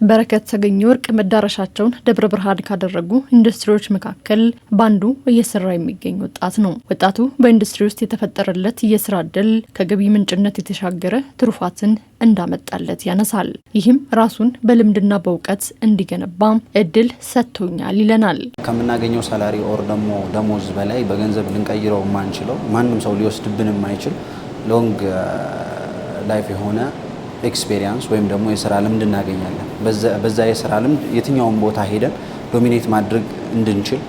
በረከት ተገኘ ወርቅ መዳረሻቸውን ደብረ ብርሃን ካደረጉ ኢንዱስትሪዎች መካከል ባንዱ እየሰራ የሚገኝ ወጣት ነው። ወጣቱ በኢንዱስትሪ ውስጥ የተፈጠረለት የስራ እድል ከገቢ ምንጭነት የተሻገረ ትሩፋትን እንዳመጣለት ያነሳል። ይህም ራሱን በልምድና በእውቀት እንዲገነባ እድል ሰጥቶኛል ይለናል። ከምናገኘው ሳላሪ ኦር ደግሞ ደሞዝ በላይ በገንዘብ ልንቀይረው የማንችለው ማንም ሰው ሊወስድብን የማይችል ሎንግ ላይፍ የሆነ ኤክስፔሪየንስ ወይም ደግሞ የስራ ልምድ እናገኛለን። በዛ የስራ ልምድ የትኛውን ቦታ ሄደን ዶሚኔት ማድረግ እንድንችል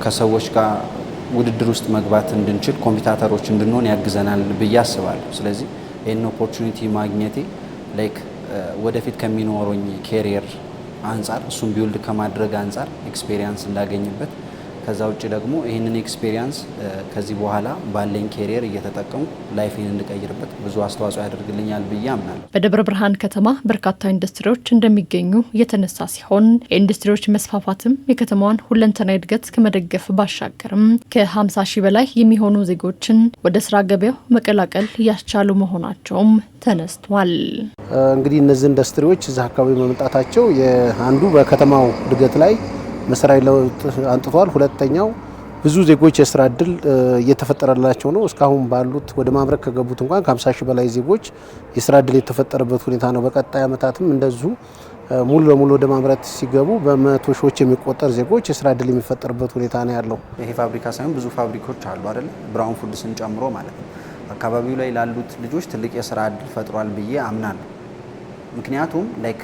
ከሰዎች ጋር ውድድር ውስጥ መግባት እንድንችል ኮምፒውተሮች እንድንሆን ያግዘናል ብዬ አስባለሁ። ስለዚህ ይህን ኦፖርቹኒቲ ማግኘቴ ላይክ ወደፊት ከሚኖረኝ ኬሪየር አንጻር እሱን ቢውልድ ከማድረግ አንጻር ኤክስፔሪየንስ እንዳገኝበት ከዛ ውጭ ደግሞ ይህንን ኤክስፔሪየንስ ከዚህ በኋላ ባለኝ ኬሪየር እየተጠቀሙ ላይፌን እንድቀይርበት ብዙ አስተዋጽኦ ያደርግልኛል ብዬ አምናለሁ። በደብረ ብርሃን ከተማ በርካታ ኢንዱስትሪዎች እንደሚገኙ የተነሳ ሲሆን የኢንዱስትሪዎች መስፋፋትም የከተማዋን ሁለንተናዊ እድገት ከመደገፍ ባሻገርም ከ50 ሺህ በላይ የሚሆኑ ዜጎችን ወደ ስራ ገበያው መቀላቀል ያስቻሉ መሆናቸውም ተነስቷል። እንግዲህ እነዚህ ኢንዱስትሪዎች እዛ አካባቢ መምጣታቸው አንዱ በከተማው እድገት ላይ መሰራዊ ለውጥ አንጥቷል። ሁለተኛው ብዙ ዜጎች የስራ እድል እየተፈጠረላቸው ነው። እስካሁን ባሉት ወደ ማምረት ከገቡት እንኳን ከ50 ሺህ በላይ ዜጎች የስራ እድል የተፈጠረበት ሁኔታ ነው። በቀጣይ ዓመታትም እንደዚሁ ሙሉ ለሙሉ ወደ ማምረት ሲገቡ በመቶ ሺዎች የሚቆጠር ዜጎች የስራ እድል የሚፈጠርበት ሁኔታ ነው ያለው። ይሄ ፋብሪካ ሳይሆን ብዙ ፋብሪካዎች አሉ አይደል? ብራውን ፉድስን ጨምሮ ማለት ነው። አካባቢው ላይ ላሉት ልጆች ትልቅ የስራ እድል ፈጥሯል ብዬ አምናለሁ። ምክንያቱም ላይክ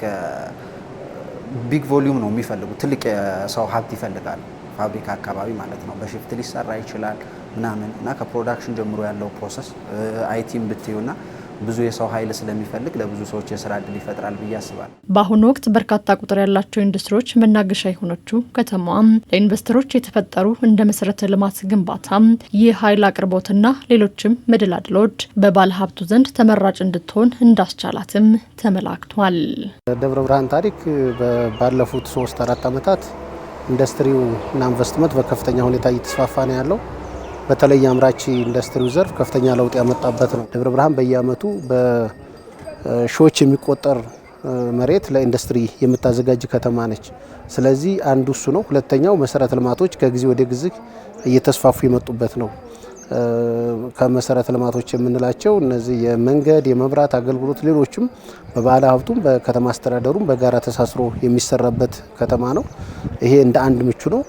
ቢግ ቮሊዩም ነው የሚፈልጉት። ትልቅ የሰው ሀብት ይፈልጋል ፋብሪካ አካባቢ ማለት ነው። በሽፍት ሊሰራ ይችላል ምናምን እና ከፕሮዳክሽን ጀምሮ ያለው ፕሮሰስ አይቲም ብትዩና ብዙ የሰው ኃይል ስለሚፈልግ ለብዙ ሰዎች የስራ እድል ይፈጥራል ብዬ አስባለሁ። በአሁኑ ወቅት በርካታ ቁጥር ያላቸው ኢንዱስትሪዎች መናገሻ የሆነችው ከተማዋም ለኢንቨስተሮች የተፈጠሩ እንደ መሰረተ ልማት ግንባታ፣ የኃይል አቅርቦትና ሌሎችም መደላድሎች በባለ ሀብቱ ዘንድ ተመራጭ እንድትሆን እንዳስቻላትም ተመላክቷል። ደብረ ብርሃን ታሪክ ባለፉት 3-4 ዓመታት ኢንዱስትሪው እና ኢንቨስትመንት በከፍተኛ ሁኔታ እየተስፋፋ ነው ያለው። በተለይ አምራች ኢንዱስትሪው ዘርፍ ከፍተኛ ለውጥ ያመጣበት ነው። ደብረ ብርሃን በየአመቱ በሺዎች የሚቆጠር መሬት ለኢንዱስትሪ የምታዘጋጅ ከተማ ነች። ስለዚህ አንዱ እሱ ነው። ሁለተኛው መሰረተ ልማቶች ከጊዜ ወደ ጊዜ እየተስፋፉ የመጡበት ነው። ከመሰረተ ልማቶች የምንላቸው እነዚህ የመንገድ፣ የመብራት አገልግሎት፣ ሌሎችም በባለ ሀብቱም በከተማ አስተዳደሩም በጋራ ተሳስሮ የሚሰራበት ከተማ ነው። ይሄ እንደ አንድ ምቹ ነው።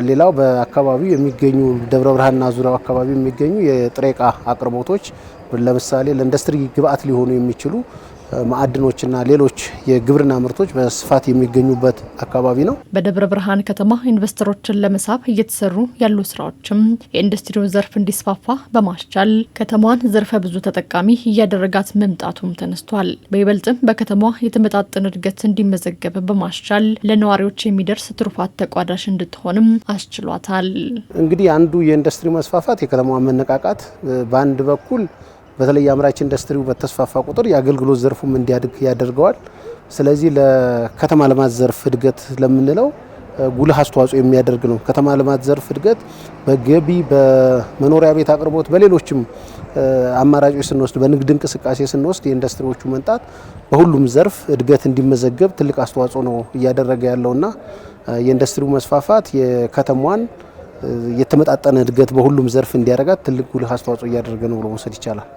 ሌላው በአካባቢው የሚገኙ ደብረ ብርሃንና ዙሪያው አካባቢ የሚገኙ የጥሬ ዕቃ አቅርቦቶች ለምሳሌ ለኢንዱስትሪ ግብአት ሊሆኑ የሚችሉ ማዕድኖችና ሌሎች የግብርና ምርቶች በስፋት የሚገኙበት አካባቢ ነው። በደብረ ብርሃን ከተማ ኢንቨስተሮችን ለመሳብ እየተሰሩ ያሉ ስራዎችም የኢንዱስትሪው ዘርፍ እንዲስፋፋ በማስቻል ከተማዋን ዘርፈ ብዙ ተጠቃሚ እያደረጋት መምጣቱም ተነስቷል። በይበልጥም በከተማዋ የተመጣጠነ እድገት እንዲመዘገብ በማስቻል ለነዋሪዎች የሚደርስ ትሩፋት ተቋዳሽ እንድትሆንም አስችሏታል። እንግዲህ አንዱ የኢንዱስትሪ መስፋፋት የከተማዋ መነቃቃት በአንድ በኩል በተለይ አምራች ኢንዱስትሪው በተስፋፋ ቁጥር የአገልግሎት ዘርፉም እንዲያድግ ያደርገዋል። ስለዚህ ለከተማ ልማት ዘርፍ እድገት ለምንለው ጉልህ አስተዋጽኦ የሚያደርግ ነው። ከተማ ልማት ዘርፍ እድገት በገቢ፣ በመኖሪያ ቤት አቅርቦት፣ በሌሎችም አማራጮች ስንወስድ፣ በንግድ እንቅስቃሴ ስንወስድ የኢንዱስትሪዎቹ መንጣት በሁሉም ዘርፍ እድገት እንዲመዘገብ ትልቅ አስተዋጽኦ ነው እያደረገ ያለውና የኢንዱስትሪው መስፋፋት የከተማዋን የተመጣጠነ እድገት በሁሉም ዘርፍ እንዲያደርጋት ትልቅ ጉልህ አስተዋጽኦ እያደረገ ነው ብሎ መውሰድ ይቻላል።